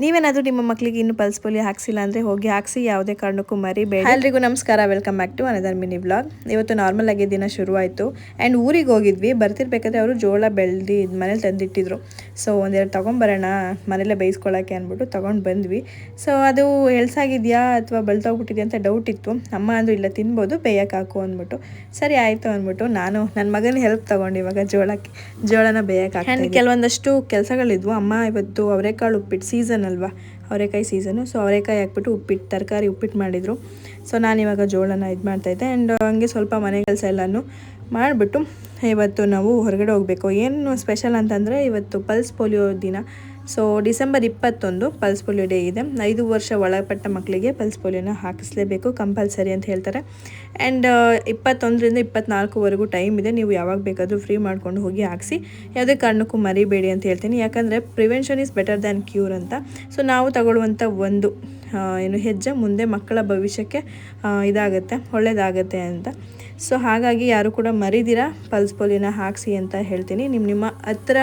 ನೀವೇನಾದರೂ ನಿಮ್ಮ ಮಕ್ಕಳಿಗೆ ಇನ್ನೂ ಪಲ್ಸ್ ಪೋಲಿಯೋ ಹಾಕ್ಸಿಲ್ಲ ಅಂದರೆ ಹೋಗಿ ಹಾಕ್ಸಿ, ಯಾವುದೇ ಕಾರಣಕ್ಕೂ ಮರಿಬೇಡಿ. ಎಲ್ರಿಗೂ ನಮಸ್ಕಾರ, welcome back to another mini vlog. ಇವತ್ತು ನಾರ್ಮಲ್ ಆಗಿ ದಿನ ಶುರುವಾಯಿತು ಆ್ಯಂಡ್ ಊರಿಗೆ ಹೋಗಿದ್ವಿ. ಬರ್ತಿರ್ಬೇಕಾದ್ರೆ ಅವರು ಜೋಳ ಬೆಳ್ದು ಮನೇಲಿ ತಂದಿಟ್ಟಿದ್ರು. ಸೊ ಒಂದೆರಡು ತೊಗೊಂಬರೋಣ ಮನೇಲೆ ಬೇಯಿಸ್ಕೊಳ್ಳೋಕ್ಕೆ ಅಂದ್ಬಿಟ್ಟು ತೊಗೊಂಡು ಬಂದ್ವಿ. ಸೊ ಅದು ಎಳ್ಸಾಗಿದೆಯಾ ಅಥವಾ ಬಳ್ತೋಗ್ಬಿಟ್ಟಿದೆಯಾ ಅಂತ ಡೌಟ್ ಇತ್ತು. ಅಮ್ಮ ಅಂದರು ಇಲ್ಲ ತಿನ್ಬೋದು, ಬೇಯಕ್ಕೆ ಹಾಕು ಅಂದ್ಬಿಟ್ಟು. ಸರಿ ಆಯಿತು ಅಂದ್ಬಿಟ್ಟು ನಾನು ನನ್ನ ಮಗನ ಹೆಲ್ಪ್ ತೊಗೊಂಡು ಇವಾಗ ಜೋಳನ ಬೇಯಕ್ಕೆ ಹಾಕಿ. ಆ್ಯಂಡ್ ಕೆಲವೊಂದಷ್ಟು ಕೆಲಸಗಳಿದ್ವು. ಅಮ್ಮ ಇವತ್ತು ಅವರೆಕಾಳು ಉಪ್ಪಿಟ್ಟು ಸೀಸನ್ ಅಲ್ವಾ, ಅವರೆಕಾಯಿ ಸೀಸನು. ಸೊ ಅವರೆಕಾಯಿ ಹಾಕ್ಬಿಟ್ಟು ಉಪ್ಪಿಟ್ಟು, ತರಕಾರಿ ಉಪ್ಪಿಟ್ಟು ಮಾಡಿದರು. ಸೊ ನಾನಿವಾಗ ಜೋಳನ ಇದು ಮಾಡ್ತಾಯಿದ್ದೆ. ಆ್ಯಂಡ್ ಹಂಗೆ ಸ್ವಲ್ಪ ಮನೆ ಕೆಲಸ ಎಲ್ಲನೂ ಮಾಡಿಬಿಟ್ಟು ಇವತ್ತು ನಾವು ಹೊರಗಡೆ ಹೋಗಬೇಕು. ಏನು ಸ್ಪೆಷಲ್ ಅಂತಂದರೆ ಇವತ್ತು ಪಲ್ಸ್ ಪೋಲಿಯೋ ದಿನ. So December 21 pulse polio day ಇದೆ. 5 ವರ್ಷ ಒಳಪಟ್ಟ ಮಕ್ಕಳಿಗೆ ಪಲ್ಸ್ ಪೋಲಿಯೋನ ಹಾಕಿಸ್ಲೇಬೇಕು, ಕಂಪಲ್ಸರಿ ಅಂತ ಹೇಳ್ತಾರೆ. ಆ್ಯಂಡ್ 21ರಿಂದ 24ವರೆಗೂ ಟೈಮ್ ಇದೆ. ನೀವು ಯಾವಾಗ ಬೇಕಾದರೂ ಫ್ರೀ ಮಾಡ್ಕೊಂಡು ಹೋಗಿ ಹಾಕಿಸಿ, ಯಾವುದೇ ಕಾರಣಕ್ಕೂ ಮರಿಬೇಡಿ ಅಂತ ಹೇಳ್ತೀನಿ. ಯಾಕಂದರೆ prevention is better than cure ಅಂತ. ಸೊ ನಾವು ತಗೊಳ್ಳುವಂಥ ಒಂದು ಹೆಜ್ಜೆ ಮುಂದೆ ಮಕ್ಕಳ ಭವಿಷ್ಯಕ್ಕೆ ಇದಾಗುತ್ತೆ, ಒಳ್ಳೆಯದಾಗತ್ತೆ ಅಂತ. ಸೊ ಹಾಗಾಗಿ ಯಾರು ಕೂಡ ಮರಿದಿರ ಪಲ್ಸ್ ಪೋಲಿಯೋನ ಹಾಕಿಸಿ ಅಂತ ಹೇಳ್ತೀನಿ. ನಿಮ್ಮ ಹತ್ರ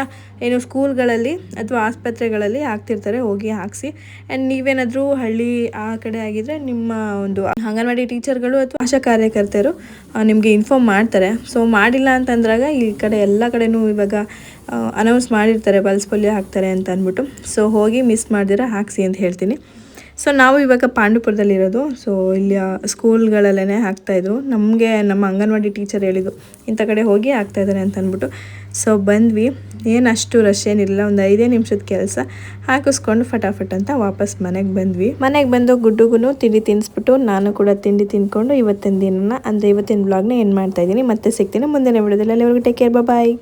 ಏನು ಸ್ಕೂಲ್ಗಳಲ್ಲಿ ಅಥವಾ ಆಸ್ಪತ್ರೆಗಳಲ್ಲಿ ಆಗ್ತಿರ್ತಾರೆ, ಹೋಗಿ ಹಾಕಿಸಿ. ಆ್ಯಂಡ್ ನೀವೇನಾದರೂ ಹಳ್ಳಿ ಆ ಕಡೆ ಆಗಿದ್ದರೆ ನಿಮ್ಮ ಒಂದು ಅಂಗನವಾಡಿ ಟೀಚರ್ಗಳು ಅಥವಾ ಆಶಾ ಕಾರ್ಯಕರ್ತರು ನಿಮಗೆ ಇನ್ಫಾರ್ಮ್ ಮಾಡ್ತಾರೆ. ಸೊ ಮಾಡಿಲ್ಲ ಅಂತಂದ್ರಾಗ ಈ ಕಡೆ ಎಲ್ಲ ಕಡೆನೂ ಇವಾಗ ಅನೌನ್ಸ್ ಮಾಡಿರ್ತಾರೆ ಪಲ್ಸ್ ಪೋಲಿಯೋ ಹಾಕ್ತಾರೆ ಅಂತ ಅಂದ್ಬಿಟ್ಟು. ಸೊ ಹೋಗಿ ಮಿಸ್ ಮಾಡ್ದಿರ ಹಾಕಿಸಿ ಅಂತ ಹೇಳ್ತೀನಿ. ಸೊ ನಾವು ಇವಾಗ ಪಾಂಡುಪುರದಲ್ಲಿರೋದು. ಸೊ ಇಲ್ಲಿ ಸ್ಕೂಲ್ಗಳಲ್ಲೇ ಹಾಕ್ತಾಯಿದ್ರು. ನಮಗೆ ನಮ್ಮ ಅಂಗನವಾಡಿ ಟೀಚರ್ ಹೇಳಿದ್ದು ಇಂಥ ಕಡೆ ಹೋಗಿ ಹಾಕ್ತಾಯಿದ್ದಾರೆ ಅಂತ ಅಂದ್ಬಿಟ್ಟು. ಸೊ ಬಂದ್ವಿ. ಏನು ಅಷ್ಟು ರಶ್ ಏನಿರಲಿಲ್ಲ, ಒಂದು 5 ನಿಮಿಷದ ಕೆಲಸ ಹಾಕಿಸ್ಕೊಂಡು ಫಟಾಫಟ್ ಅಂತ ವಾಪಸ್ ಮನೆಗೆ ಬಂದ್ವಿ. ಮನೆಗೆ ಬಂದು ಗುಡ್ಡುಗೂ ತಿಂಡಿ ತಿನ್ನಿಸ್ಬಿಟ್ಟು ನಾನು ಕೂಡ ತಿಂಡಿ ತಿಂದ್ಕೊಂಡು ಇವತ್ತಿನ ದಿನನ ಅಂದರೆ ಇವತ್ತಿನ ವ್ಲಾಗ್ನ ಏನು ಮಾಡ್ತಾಯಿದ್ದೀನಿ. ಮತ್ತೆ ಸಿಗ್ತೀನಿ ಮುಂದಿನ ವಿಡಿಯೋದಲ್ಲಿ. ಅಲ್ಲಿವರೆಗೂ ಟೇಕ್ ಕೇರ್, ಬಾಯ್.